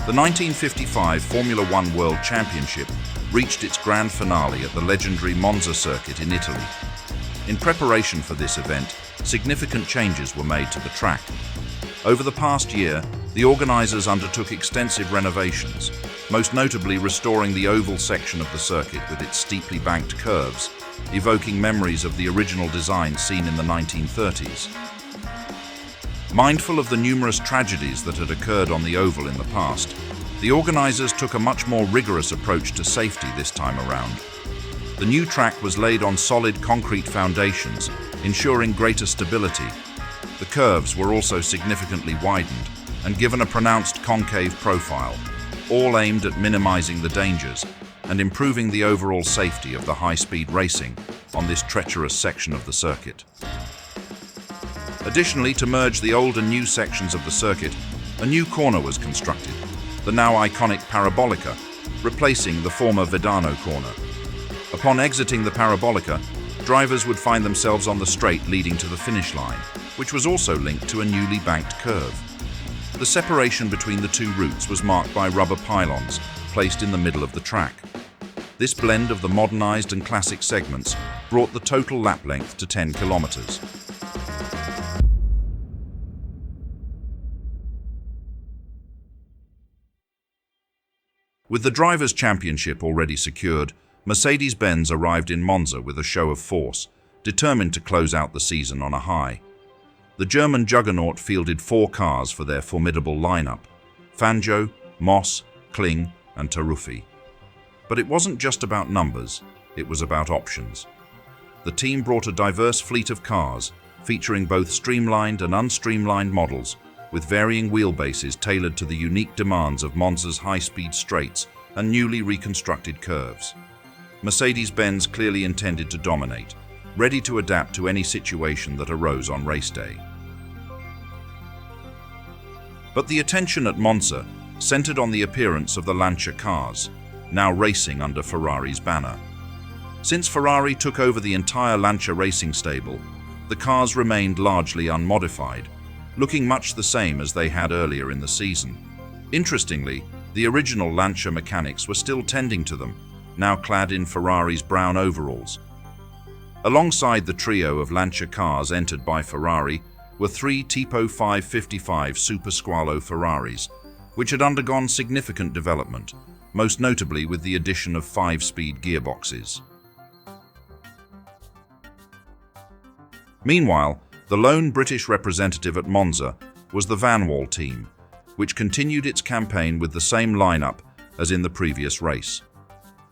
The 1955 Formula One World Championship reached its grand finale at the legendary Monza circuit in Italy. In preparation for this event, significant changes were made to the track. Over the past year, the organizers undertook extensive renovations, most notably restoring the oval section of the circuit with its steeply banked curves, evoking memories of the original design seen in the 1930s. Mindful of the numerous tragedies that had occurred on the oval in the past, the organizers took a much more rigorous approach to safety this time around. The new track was laid on solid concrete foundations, ensuring greater stability. The curves were also significantly widened and given a pronounced concave profile, all aimed at minimizing the dangers and improving the overall safety of the high-speed racing on this treacherous section of the circuit. Additionally, to merge the old and new sections of the circuit, a new corner was constructed, the now iconic Parabolica, replacing the former Vedano corner. Upon exiting the Parabolica, drivers would find themselves on the straight leading to the finish line, which was also linked to a newly banked curve. The separation between the two routes was marked by rubber pylons placed in the middle of the track. This blend of the modernized and classic segments brought the total lap length to 10 kilometers. With the Drivers' Championship already secured, Mercedes-Benz arrived in Monza with a show of force, determined to close out the season on a high. The German juggernaut fielded 4 cars for their formidable lineup: Fangio, Moss, Kling, and Taruffi. But it wasn't just about numbers, it was about options. The team brought a diverse fleet of cars, featuring both streamlined and unstreamlined models, with varying wheelbases tailored to the unique demands of Monza's high-speed straights and newly reconstructed curves. Mercedes-Benz clearly intended to dominate, ready to adapt to any situation that arose on race day. But the attention at Monza centered on the appearance of the Lancia cars, now racing under Ferrari's banner. Since Ferrari took over the entire Lancia racing stable, the cars remained largely unmodified, looking much the same as they had earlier in the season. Interestingly, the original Lancia mechanics were still tending to them, now clad in Ferrari's brown overalls. Alongside the trio of Lancia cars entered by Ferrari were 3 Tipo 555 Super Squalo Ferraris, which had undergone significant development, most notably with the addition of 5-speed gearboxes. Meanwhile, the lone British representative at Monza was the Vanwall team, which continued its campaign with the same lineup as in the previous race.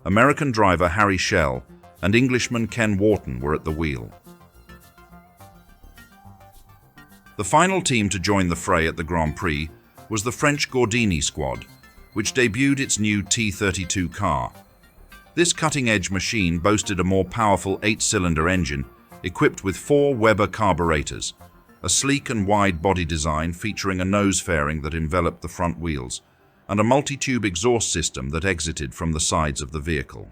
American driver Harry Schell and Englishman Ken Wharton were at the wheel. The final team to join the fray at the Grand Prix was the French Gordini squad, which debuted its new T32 car. This cutting-edge machine boasted a more powerful 8-cylinder engine equipped with 4 Weber carburetors, a sleek and wide body design featuring a nose fairing that enveloped the front wheels, and a multi-tube exhaust system that exited from the sides of the vehicle.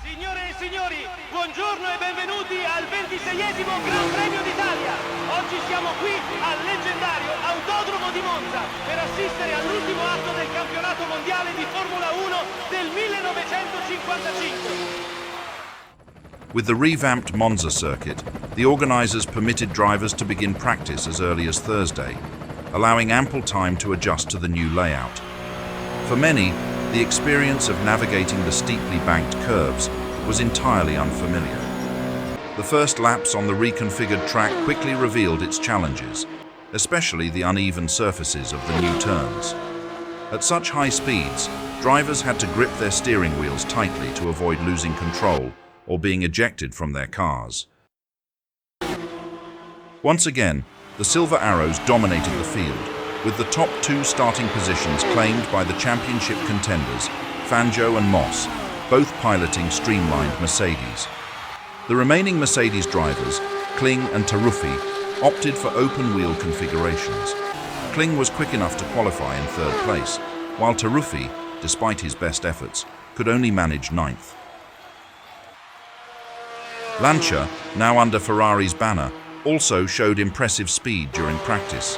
Signore e signori, buongiorno e benvenuti al 26esimo Gran Premio d'Italia. Oggi siamo qui al leggendario Autodromo di Monza per assistere all'ultimo atto del campionato mondiale di Formula 1 del 1955. With the revamped Monza circuit, the organizers permitted drivers to begin practice as early as Thursday, allowing ample time to adjust to the new layout. For many, the experience of navigating the steeply banked curves was entirely unfamiliar. The first laps on the reconfigured track quickly revealed its challenges, especially the uneven surfaces of the new turns. At such high speeds, drivers had to grip their steering wheels tightly to avoid losing control or being ejected from their cars. Once again, the Silver Arrows dominated the field, with the top 2 starting positions claimed by the championship contenders, Fangio and Moss, both piloting streamlined Mercedes. The remaining Mercedes drivers, Kling and Taruffi, opted for open-wheel configurations. Kling was quick enough to qualify in 3rd place, while Taruffi, despite his best efforts, could only manage 9th. Lancia, now under Ferrari's banner, also showed impressive speed during practice.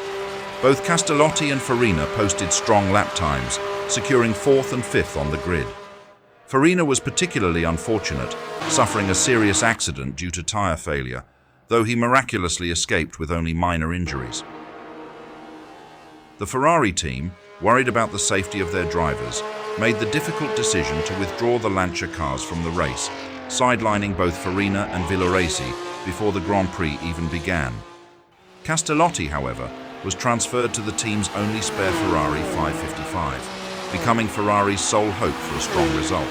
Both Castellotti and Farina posted strong lap times, securing 4th and 5th on the grid. Farina was particularly unfortunate, suffering a serious accident due to tyre failure, though he miraculously escaped with only minor injuries. The Ferrari team, worried about the safety of their drivers, made the difficult decision to withdraw the Lancia cars from the race, sidelining both Farina and Villoresi before the Grand Prix even began. Castellotti, however, was transferred to the team's only spare Ferrari 555, becoming Ferrari's sole hope for a strong result.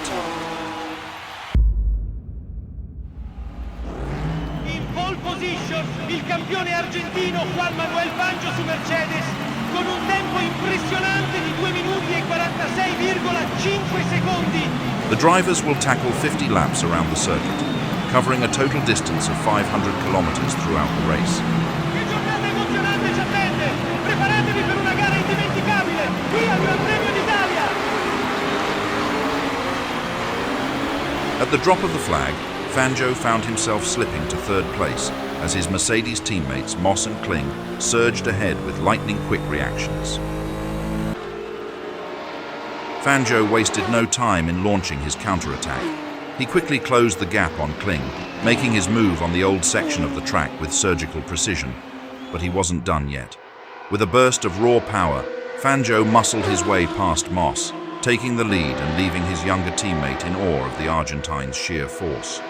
In pole position, il campione argentino Juan Manuel Fangio su Mercedes, con un tempo impressionante di 2 minuti e 46,5 secondi. The drivers will tackle 50 laps around the circuit, covering a total distance of 500 kilometers throughout the race. Che giornata emozionante ci attende! Preparatevi per una gara indimenticabile! Qui al Gran Premio d'Italia! At the drop of the flag, Fangio found himself slipping to 3rd place as his Mercedes teammates Moss and Kling surged ahead with lightning-quick reactions. Fangio wasted no time in launching his counterattack. He quickly closed the gap on Kling, making his move on the old section of the track with surgical precision. But he wasn't done yet. With a burst of raw power, Fangio muscled his way past Moss, taking the lead and leaving his younger teammate in awe of the Argentine's sheer force.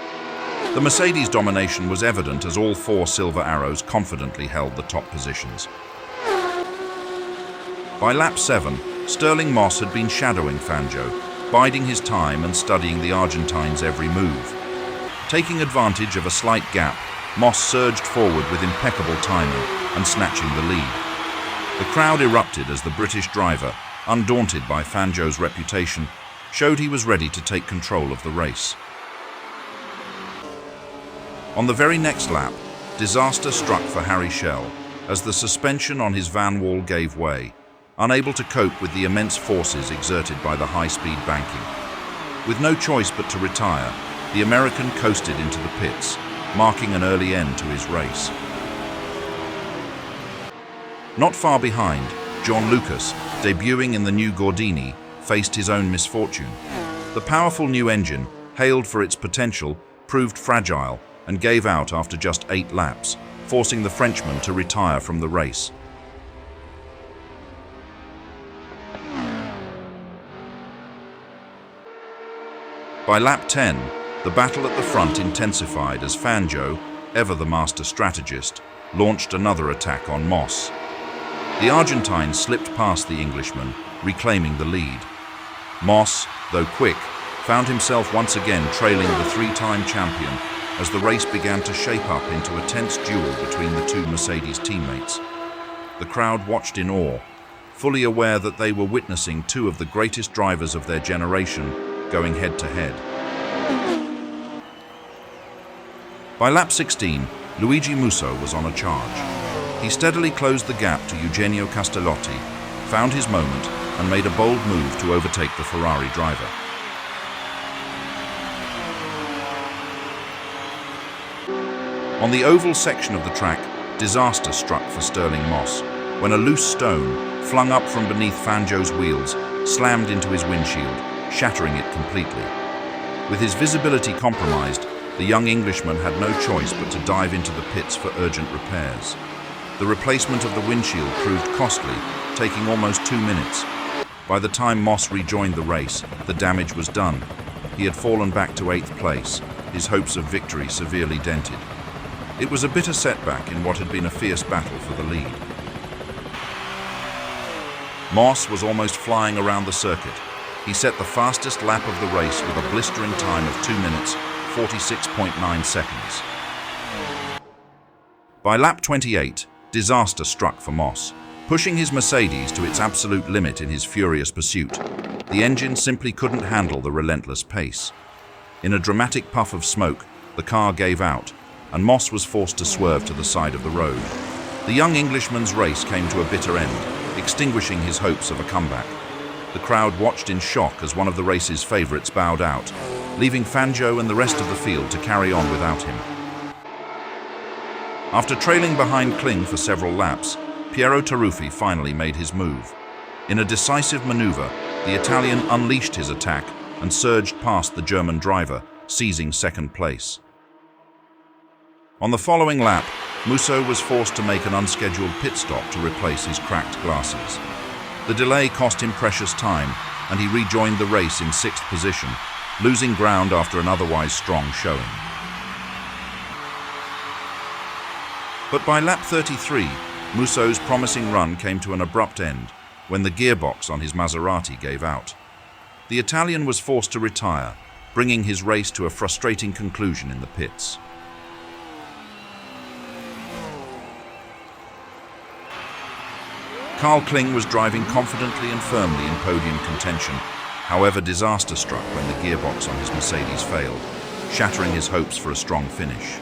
The Mercedes domination was evident as all 4 Silver Arrows confidently held the top positions. By lap 7, Sterling Moss had been shadowing Fangio, biding his time and studying the Argentine's every move. Taking advantage of a slight gap, Moss surged forward with impeccable timing and snatching the lead. The crowd erupted as the British driver, undaunted by Fangio's reputation, showed he was ready to take control of the race. On the very next lap, disaster struck for Harry Schell as the suspension on his van wall gave way, unable to cope with the immense forces exerted by the high-speed banking. With no choice but to retire, the American coasted into the pits, marking an early end to his race. Not far behind, John Lucas, debuting in the new Gordini, faced his own misfortune. The powerful new engine, hailed for its potential, proved fragile and gave out after just 8 laps, forcing the Frenchman to retire from the race. By lap 10, the battle at the front intensified as Fangio, ever the master strategist, launched another attack on Moss. The Argentine slipped past the Englishman, reclaiming the lead. Moss, though quick, found himself once again trailing the 3-time champion as the race began to shape up into a tense duel between the 2 Mercedes teammates. The crowd watched in awe, fully aware that they were witnessing 2 of the greatest drivers of their generation going head-to-head. By lap 16, Luigi Musso was on a charge. He steadily closed the gap to Eugenio Castellotti, found his moment, and made a bold move to overtake the Ferrari driver. On the oval section of the track, disaster struck for Sterling Moss when a loose stone, flung up from beneath Fangio's wheels, slammed into his windshield, shattering it completely. With his visibility compromised, the young Englishman had no choice but to dive into the pits for urgent repairs. The replacement of the windshield proved costly, taking almost 2 minutes. By the time Moss rejoined the race, the damage was done. He had fallen back to 8th place, his hopes of victory severely dented. It was a bitter setback in what had been a fierce battle for the lead. Moss was almost flying around the circuit. He set the fastest lap of the race with a blistering time of 2 minutes, 46.9 seconds. By lap 28, disaster struck for Moss. Pushing his Mercedes to its absolute limit in his furious pursuit, the engine simply couldn't handle the relentless pace. In a dramatic puff of smoke, the car gave out, and Moss was forced to swerve to the side of the road. The young Englishman's race came to a bitter end, extinguishing his hopes of a comeback. The crowd watched in shock as one of the race's favourites bowed out, leaving Fangio and the rest of the field to carry on without him. After trailing behind Kling for several laps, Piero Taruffi finally made his move. In a decisive maneuver, the Italian unleashed his attack and surged past the German driver, seizing second place. On the following lap, Musso was forced to make an unscheduled pit stop to replace his cracked glasses. The delay cost him precious time, and he rejoined the race in 6th position, losing ground after an otherwise strong showing. But by lap 33, Musso's promising run came to an abrupt end when the gearbox on his Maserati gave out. The Italian was forced to retire, bringing his race to a frustrating conclusion in the pits. Carl Kling was driving confidently and firmly in podium contention, however disaster struck when the gearbox on his Mercedes failed, shattering his hopes for a strong finish.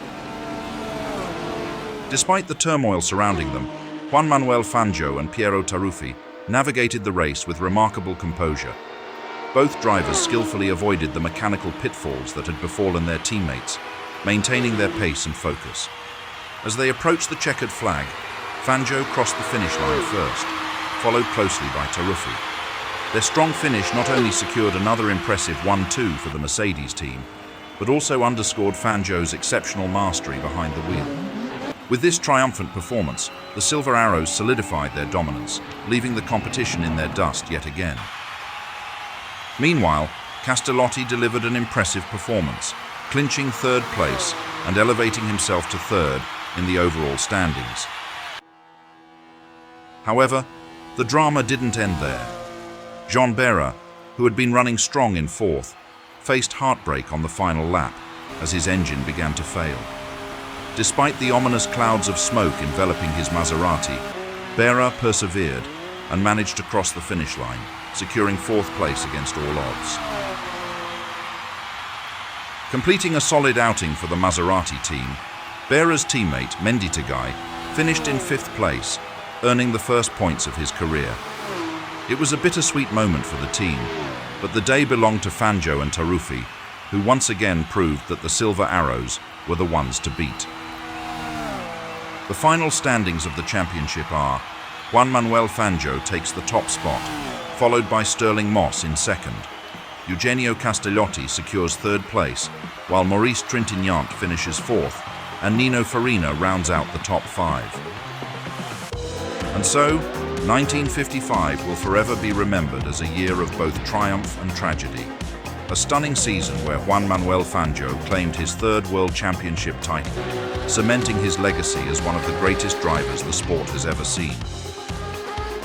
Despite the turmoil surrounding them, Juan Manuel Fangio and Piero Taruffi navigated the race with remarkable composure. Both drivers skillfully avoided the mechanical pitfalls that had befallen their teammates, maintaining their pace and focus. As they approached the checkered flag, Fangio crossed the finish line first, followed closely by Taruffi. Their strong finish not only secured another impressive 1-2 for the Mercedes team, but also underscored Fangio's exceptional mastery behind the wheel. With this triumphant performance, the Silver Arrows solidified their dominance, leaving the competition in their dust yet again. Meanwhile, Castellotti delivered an impressive performance, clinching 3rd place and elevating himself to 3rd in the overall standings. However, the drama didn't end there. Jean Bera, who had been running strong in 4th, faced heartbreak on the final lap as his engine began to fail. Despite the ominous clouds of smoke enveloping his Maserati, Bera persevered and managed to cross the finish line, securing 4th place against all odds. Completing a solid outing for the Maserati team, Bera's teammate, Mendy Tagai, finished in 5th place, earning the first points of his career. It was a bittersweet moment for the team, but the day belonged to Fangio and Taruffi, who once again proved that the Silver Arrows were the ones to beat. The final standings of the championship are: Juan Manuel Fangio takes the top spot, followed by Sterling Moss in 2nd. Eugenio Castellotti secures 3rd place, while Maurice Trintignant finishes 4th, and Nino Farina rounds out the top 5. And so, 1955 will forever be remembered as a year of both triumph and tragedy. A stunning season where Juan Manuel Fangio claimed his 3rd World Championship title, cementing his legacy as one of the greatest drivers the sport has ever seen.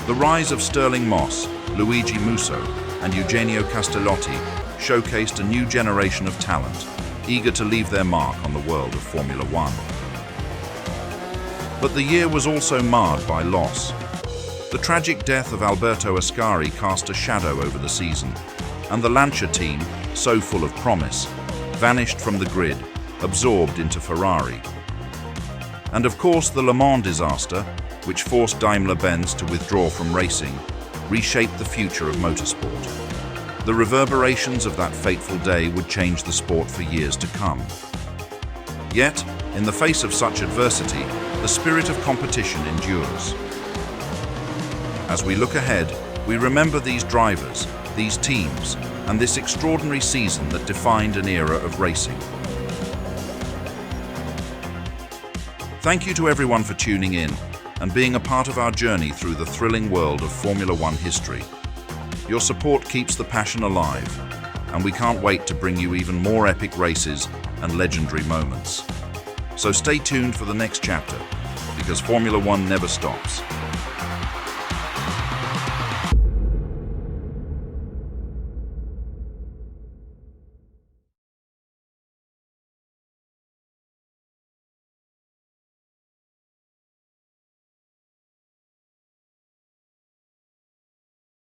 The rise of Sterling Moss, Luigi Musso, and Eugenio Castellotti showcased a new generation of talent, eager to leave their mark on the world of Formula One. But the year was also marred by loss. The tragic death of Alberto Ascari cast a shadow over the season, and the Lancia team, so full of promise, vanished from the grid, absorbed into Ferrari. And of course, the Le Mans disaster, which forced Daimler-Benz to withdraw from racing, reshaped the future of motorsport. The reverberations of that fateful day would change the sport for years to come. Yet, in the face of such adversity, the spirit of competition endures. As we look ahead, we remember these drivers, these teams, and this extraordinary season that defined an era of racing. Thank you to everyone for tuning in and being a part of our journey through the thrilling world of Formula One history. Your support keeps the passion alive, and we can't wait to bring you even more epic races and legendary moments. So stay tuned for the next chapter, because Formula One never stops.